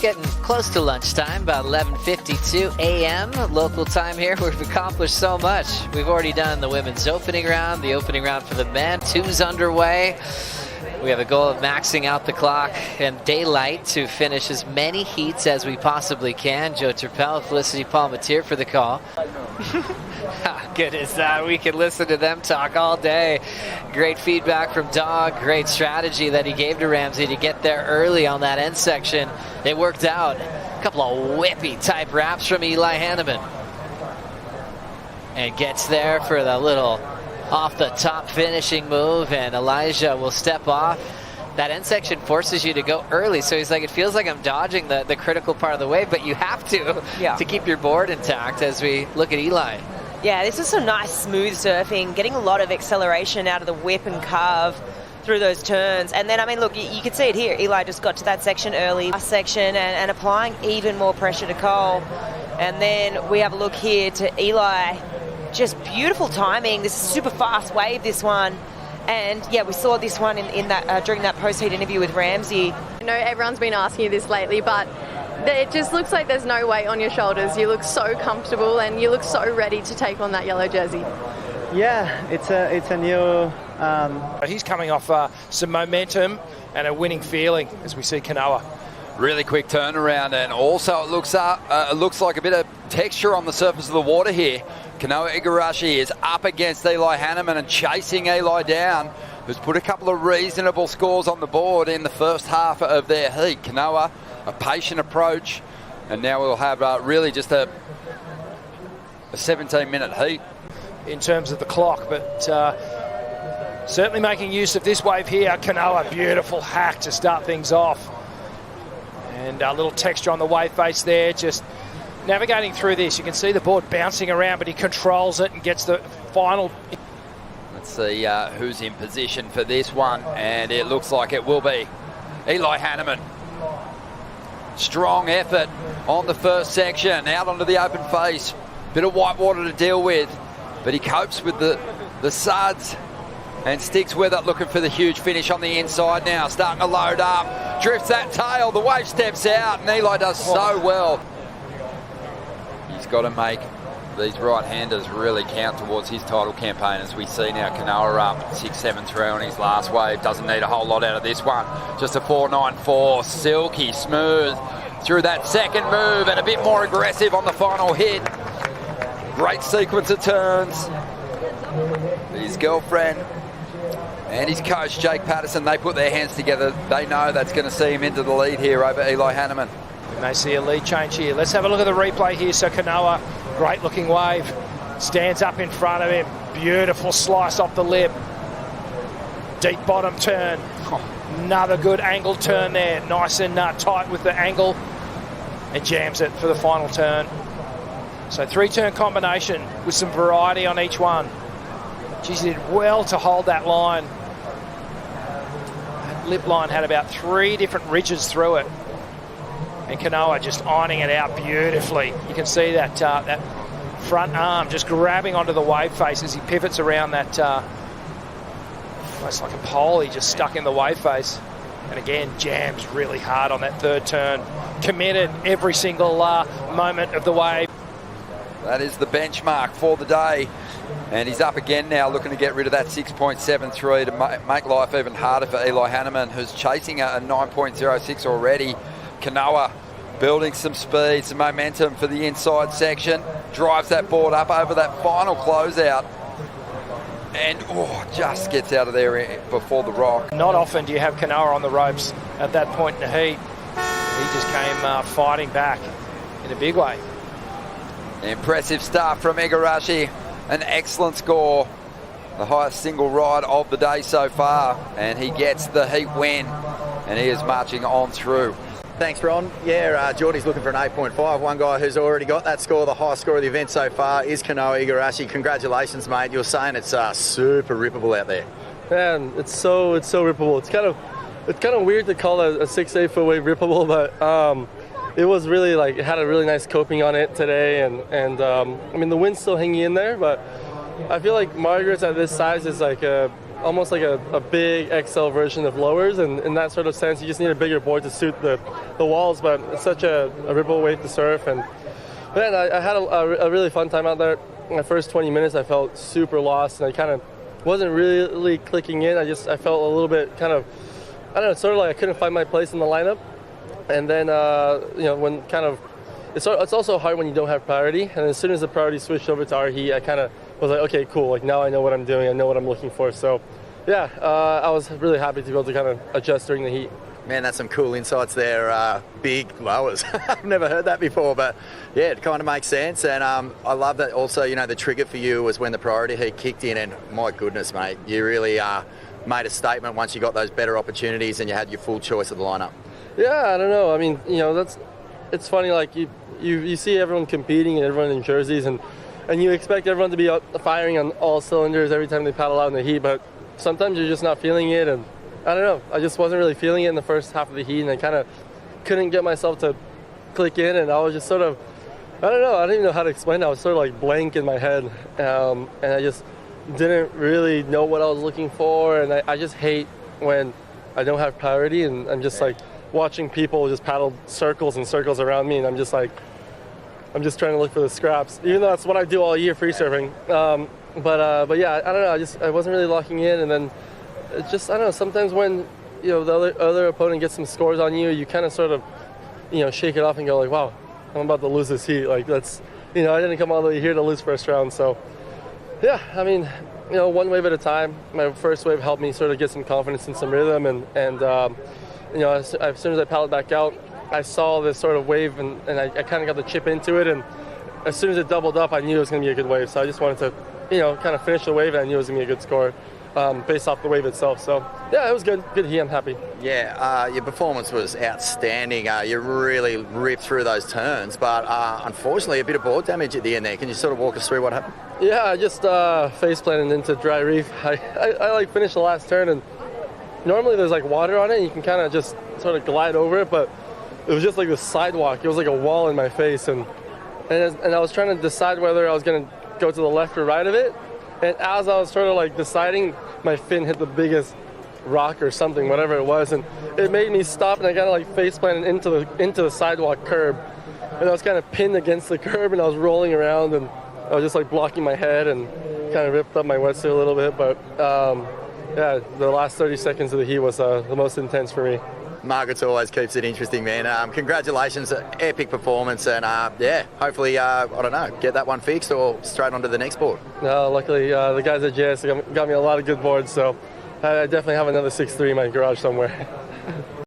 getting close to lunchtime, about 11:52 a.m. local time here. We've accomplished so much. We've already done the women's opening round, the opening round for the men. Two's underway. We have a goal of maxing out the clock and daylight to finish as many heats as we possibly can. Joe Turpel, Felicity Palmatier for the call. How good is that? We can listen to them talk all day. Great feedback from Dog. Great strategy that he gave to Ramsey to get there early on that end section. It worked out. A couple of whippy type wraps from Eli Hanneman. And gets there for the little off the top finishing move, and Elijah will step off. That end section forces you to go early, so he's like, it feels like I'm dodging the critical part of the wave, but you have to keep your board intact as we look at Eli. Yeah, this is some nice smooth surfing, getting a lot of acceleration out of the whip and carve through those turns. And then, I mean, look, you can see it here. Eli just got to that section early, last section, and applying even more pressure to Cole. And then we have a look here to Eli. Just beautiful timing. This is super fast wave, this one. And yeah, we saw this one in that during that post-heat interview with Ramsey. I know everyone's been asking you this lately, but it just looks like there's no weight on your shoulders. You look so comfortable and you look so ready to take on that yellow jersey. Yeah, it's a new... He's coming off some momentum and a winning feeling as we see Kanoa. Really quick turnaround, and also it looks like a bit of texture on the surface of the water here. Kanoa Igarashi is up against Eli Hanneman and chasing Eli down, who's put a couple of reasonable scores on the board in the first half of their heat. Kanoa, a patient approach, and now we'll have really just a 17-minute heat. In terms of the clock, but certainly making use of this wave here. Kanoa, beautiful hack to start things off. And a little texture on the wave face there, just navigating through this. You can see the board bouncing around, but he controls it and gets the final. Let's see who's in position for this one, and it looks like it will be Eli Hanneman. Strong effort on the first section, out onto the open face. Bit of white water to deal with, but he copes with the suds and sticks with it, looking for the huge finish on the inside now. Starting to load up, drifts that tail, the wave steps out, and Eli does so well. He's got to make these right-handers really count towards his title campaign, as we see now Kanoa up 6-7-3 on his last wave. Doesn't need a whole lot out of this one. Just a 4.94, silky smooth through that second move, and a bit more aggressive on the final hit. Great sequence of turns. His girlfriend and his coach, Jake Patterson, they put their hands together. They know that's going to see him into the lead here over Eli Hanneman. We may see a lead change here. Let's have a look at the replay here. So Kanoa, great looking wave, stands up in front of him. Beautiful slice off the lip. Deep bottom turn. Another good angle turn there. Nice and tight with the angle. And jams it for the final turn. So 3-turn combination with some variety on each one. Geez, he did well to hold that line. That lip line had about 3 different ridges through it. And Kanoa just ironing it out beautifully. You can see that that front arm just grabbing onto the wave face as he pivots around that, almost like a pole he just stuck in the wave face. And again, jams really hard on that third turn. Committed every single moment of the wave. That is the benchmark for the day. And he's up again now, looking to get rid of that 6.73 to make life even harder for Eli Hanneman, who's chasing a 9.06 already. Kanoa building some speed, some momentum for the inside section. Drives that board up over that final closeout. And just gets out of there before the rock. Not often do you have Kanoa on the ropes at that point in the heat. He just came fighting back in a big way. Impressive start from Igarashi. An excellent score. The highest single ride of the day so far. And he gets the heat win. And he is marching on through. Thanks, Ron. Yeah, Geordie's looking for an 8.5. One guy who's already got that score, the highest score of the event so far, is Kanoa Igarashi. Congratulations, mate. You're saying it's super rippable out there. Man, it's so rippable. It's kind of weird to call it a 6-8 foot wave rippable, but it was really it had a really nice coping on it today, and I mean the wind's still hanging in there, but I feel like Margaret's at this size is like a almost like a big XL version of lowers, and in that sort of sense, you just need a bigger board to suit the walls, but it's such a rippable wave to surf. And man, I had a really fun time out there. My first 20 minutes, I felt super lost, and I kind of wasn't really clicking in. I felt a little bit kind of, I don't know, sort of like I couldn't find my place in the lineup. And then, when kind of, it's also hard when you don't have priority. And as soon as the priority switched over to our heat, I kind of was like, okay, cool. Like now I know what I'm doing. I know what I'm looking for. So, yeah, I was really happy to be able to kind of adjust during the heat. Man, that's some cool insights there. Big lowers. I've never heard that before, but yeah, it kind of makes sense. And I love that also, the trigger for you was when the priority heat kicked in, and my goodness, mate, you really made a statement once you got those better opportunities and you had your full choice of the lineup. Yeah, I don't know. I mean, it's funny, like you see everyone competing and everyone in jerseys, and you expect everyone to be firing on all cylinders every time they paddle out in the heat, but sometimes you're just not feeling it, and I don't know. I just wasn't really feeling it in the first half of the heat, and I kind of couldn't get myself to click in, and I was just sort of, I don't know. I don't even know how to explain it. I was sort of like blank in my head, and I just didn't really know what I was looking for, and I just hate when I don't have priority, and I'm just like watching people just paddle circles and circles around me, and I'm just trying to look for the scraps, even though that's what I do all year free surfing. But yeah, I don't know. I wasn't really locking in, and then it's just, I don't know, sometimes when, the other opponent gets some scores on you, you kind of sort of, shake it off and go like, wow, I'm about to lose this heat. Like that's, I didn't come all the way here to lose first round. So yeah, I mean, one wave at a time. My first wave helped me sort of get some confidence and some rhythm. And as soon as I paddled back out, I saw this sort of wave, and I kind of got the chip into it. And as soon as it doubled up, I knew it was going to be a good wave. So I just wanted to, kind of finish the wave, and I knew it was going to be a good score. Based off the wave itself. So yeah, it was good heat. I'm happy. Yeah, your performance was outstanding. You really ripped through those turns, but unfortunately a bit of board damage at the end there. Can you sort of walk us through what happened? Yeah, I just face planted into dry reef. I like finished the last turn, and normally there's like water on it, and you can kind of just sort of glide over it, but it was just like the sidewalk. It was like a wall in my face, and I was trying to decide whether I was going to go to the left or right of it. And as I was sort of like deciding, my fin hit the biggest rock or something, whatever it was, and it made me stop, and I kind of like face planted into the sidewalk curb, and I was kind of pinned against the curb, and I was rolling around, and I was just like blocking my head, and kind of ripped up my wetsuit a little bit. But yeah, the last 30 seconds of the heat was the most intense for me. Margaret always keeps it interesting, man. Congratulations, epic performance, and yeah, hopefully, I don't know, get that one fixed or straight onto the next board. No, luckily the guys at JS got me a lot of good boards, so I definitely have another 6.3 in my garage somewhere.